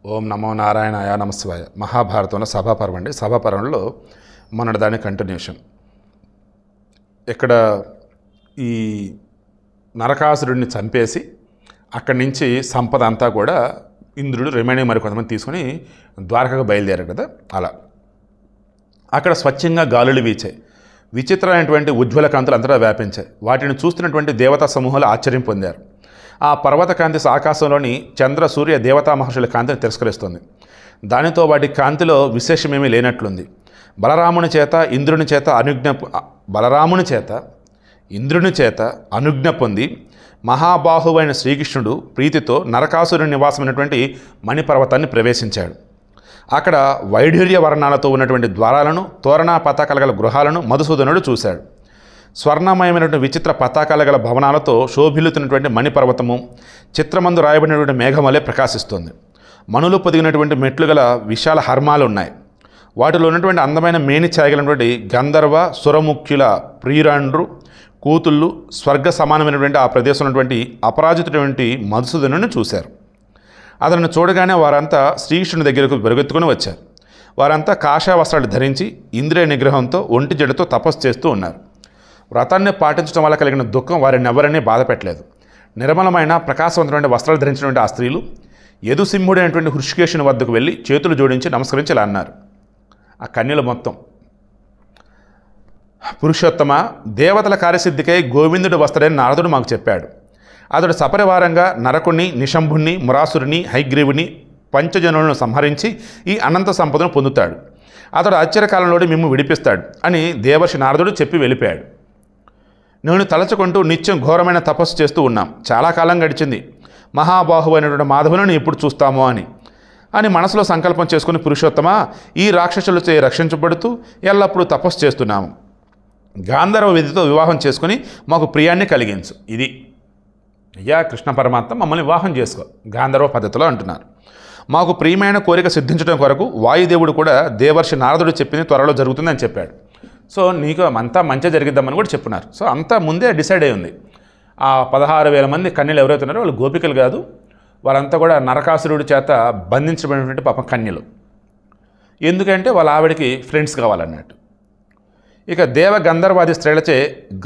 ఓం నమో నారాయణాయ నమశివాయ. మహాభారతంలో సభాపర్వం అండి. సభాపర్వంలో మొన్నటి దాని కంటిన్యూషన్. ఇక్కడ ఈ నరకాసురుడిని చంపేసి అక్కడి నుంచి సంపద అంతా కూడా ఇంద్రుడు రిమైనింగ్ మరి కొంతమంది తీసుకుని ద్వారకకు బయలుదేరారు కదా. అలా అక్కడ స్వచ్ఛంగా గాలులు వీచాయి. విచిత్రమైనటువంటి ఉజ్వల కాంతులు అంతటా వ్యాపించాయి. వాటిని చూస్తున్నటువంటి దేవతా సమూహాలు ఆశ్చర్యం పొందారు. ఆ పర్వత కాంతి ఆకాశంలోని చంద్ర సూర్య దేవతా మహర్షుల కాంతిని తిరస్కరిస్తుంది. దానితో వాటి కాంతిలో విశేషమేమీ లేనట్లుంది. బలరాముని చేత ఇంద్రుని చేత అనుజ్ఞ పొంది మహాబాహువైన శ్రీకృష్ణుడు ప్రీతితో నరకాసురుని నివాసమైనటువంటి మణిపర్వతాన్ని ప్రవేశించాడు. అక్కడ వైఢూర్య వర్ణాలతో ఉన్నటువంటి ద్వారాలను, తోరణ పతాకాల గల గృహాలను మధుసూదనుడు చూశాడు. స్వర్ణమయమైనటువంటి విచిత్ర పతాకాల గల భవనాలతో శోభిల్లుతున్నటువంటి మణిపర్వతము చిత్రమందు రాయబడినటువంటి మేఘమలే ప్రకాశిస్తుంది. మనులు పొదిగినటువంటి మెట్లు గల విశాల హర్మాలు ఉన్నాయి. వాటిలో ఉన్నటువంటి అందమైన మేని ఛాయగలిగినటువంటి గంధర్వ సురముఖ్యుల ప్రియురాండ్రు కూతుళ్ళు స్వర్గ సమానమైనటువంటి ఆ ప్రదేశంలో ఉన్నటువంటి అపరాజితుడైనటువంటి మధుసూదనుని చూశారు. అతను చూడగానే వారంతా శ్రీకృష్ణుని దగ్గరకు పెరుగెత్తుకుని వచ్చారు. వారంతా కాషాయ వస్త్రాలు ధరించి ఇంద్రియ నిగ్రహంతో ఒంటి జడతో తపస్సు చేస్తూ ఉన్నారు. వ్రతాన్ని పాటించడం వల్ల కలిగిన దుఃఖం వారిని ఎవరిని బాధ పెట్టలేదు. నిర్మలమైన ప్రకాశవంతమైన వస్త్రాలు ధరించినటువంటి ఆ స్త్రీలు యదుసింహుడైనటువంటి హృషికేశుని వద్దకు వెళ్ళి చేతులు జోడించి నమస్కరించి ఇలా అన్నారు. ఆ కన్యలు మొత్తం, పురుషోత్తమ, దేవతల కార్యసిద్ధికై గోవిందుడు వస్తాడని నారదుడు మాకు చెప్పాడు. అతడు సపరివారంగా నరకుణ్ణి, నిశంభుణ్ణి, మురాసురుని, హైగ్రీవుని, పంచజనులను సంహరించి ఈ అనంత సంపదను పొందుతాడు. అతడు ఆశ్చర్యకాలంలోనే మిమ్ము విడిపిస్తాడు అని దేవర్షి నారదుడు చెప్పి వెళ్ళిపోయాడు. నేను తలచుకుంటూ నిత్యం ఘోరమైన తపస్సు చేస్తూ ఉన్నాం. చాలా కాలం గడిచింది. మహాబాహువైనటువంటి మాధవులను ఎప్పుడు చూస్తామో అని మనసులో సంకల్పం చేసుకుని, పురుషోత్తమ, ఈ రాక్షసులచే రక్షించబడుతూ ఎల్లప్పుడూ తపస్సు చేస్తున్నాము. గాంధర్వ విధితో వివాహం చేసుకుని మాకు ప్రియాన్ని కలిగించు. ఇది అయ్యా కృష్ణ పరమాత్మ మమ్మల్ని వివాహం చేసుకో గాంధర్వ పద్ధతిలో అంటున్నారు. మాకు ప్రియమైన కోరిక సిద్ధించడం కొరకు వాయుదేవుడు కూడా దేవర్షి నారదుడు చెప్పింది త్వరలో జరుగుతుందని చెప్పాడు. సో నీకు అంతా మంచిగా జరిగిద్దామని కూడా చెప్పున్నారు. సో అంతా ముందే డిసైడ్ అయి ఉంది. ఆ 16,000 మంది కన్యలు ఎవరైతే ఉన్నారో వాళ్ళు గోపికలు కాదు, వారంతా కూడా నరకాసురుడి చేత బంధించబడినటువంటి పాపం కన్యలు. ఎందుకంటే వాళ్ళ ఆవిడకి ఫ్రెండ్స్ కావాలన్నట్టు. ఇక దేవ గంధర్వాది స్త్రీలచే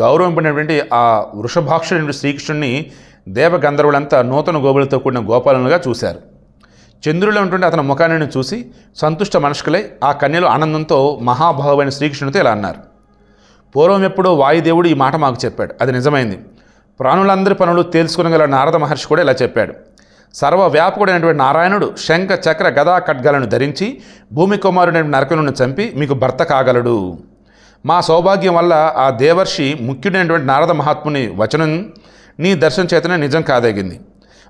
గౌరవింపడినటువంటి ఆ వృషభాక్షుడి శ్రీకృష్ణుడిని దేవ గంధర్వులంతా నూతన గోవులతో కూడిన గోపాలనుగా చూశారు. చంద్రులో ఉంటుండే అతని ముఖాన్ని చూసి సంతుష్ట మనస్కులై ఆ కన్యలు ఆనందంతో మహాభావమైన శ్రీకృష్ణుడితో ఇలా అన్నారు. పూర్వం ఎప్పుడో వాయుదేవుడు ఈ మాట మాకు చెప్పాడు. అది నిజమైంది. ప్రాణులందరి పనులు తేల్చుకునగల నారద మహర్షి కూడా ఇలా చెప్పాడు. సర్వవ్యాపకుడైనటువంటి నారాయణుడు శంఖ చక్ర గదా ఖడ్గాలను ధరించి భూమి కుమారుడైన నరకులను చంపి మీకు భర్త కాగలడు. మా సౌభాగ్యం వల్ల ఆ దేవర్షి ముఖ్యుడైనటువంటి నారద మహాత్ముని వచనం నీ దర్శనం చేతనే నిజం కాదగింది.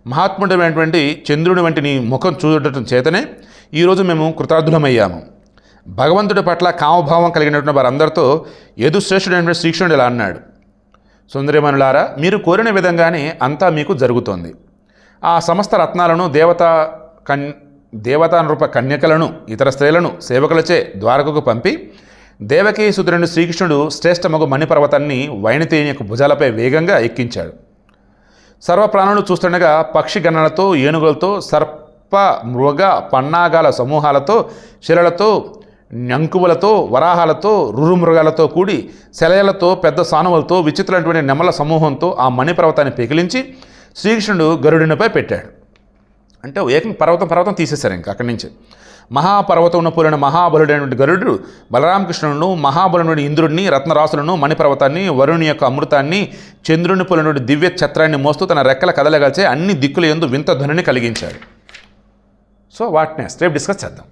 మహాత్ముడైనటువంటి చంద్రుడి వంటి నీ ముఖం చూడటం చేతనే ఈరోజు మేము కృతార్థులమయ్యాము. భగవంతుడి పట్ల కామభావం కలిగినటువంటి వారందరితో యదుశ్రేష్ఠుడైనటువంటి శ్రీకృష్ణుడు ఇలా అన్నాడు. సుందరిమణులారా, మీరు కోరిన విధంగానే అంతా మీకు జరుగుతోంది. ఆ సమస్త రత్నాలను దేవతానృప కన్యకలను ఇతర స్త్రీలను సేవకులచే ద్వారకకు పంపి దేవకీ సుతుడైన శ్రీకృష్ణుడు శ్రేష్టమగు మణిపర్వతాన్ని వైనతేని యొక్క భుజాలపై వేగంగా ఎక్కించాడు. సర్వప్రాణులు చూస్తుండగా పక్షి గణనలతో, ఏనుగులతో, సర్ప మృగ పన్నాగాల సమూహాలతో, శిలలతో, న్యంకువులతో, వరాహాలతో, రురుమృగాలతో కూడి శలయలతో, పెద్ద సానువులతో, విచిత్రమైనటువంటి నెమల సమూహంతో ఆ మణిపర్వతాన్ని పెకిలించి శ్రీకృష్ణుడు గరుడినిపై పెట్టాడు. అంటే ఏకం పర్వతం తీసేశారు. ఇంకా అక్కడి నుంచి మహాపర్వతమును పూరిన మహాబలుడైనటువంటి గరుడు బలరామకృష్ణులను, మహాబలుని ఇంద్రుడిని, రత్నరాసులను, మణిపర్వతాన్ని, వరుణి యొక్క అమృతాన్ని, చంద్రుని పూలినటువంటి దివ్య ఛత్రాన్ని మోస్తూ తన రెక్కల కదలగలిచే అన్ని దిక్కుల యందు వింత ధ్వనిని కలిగించాడు. సో వాటిని స్టెప్ డిస్కస్ చేద్దాం.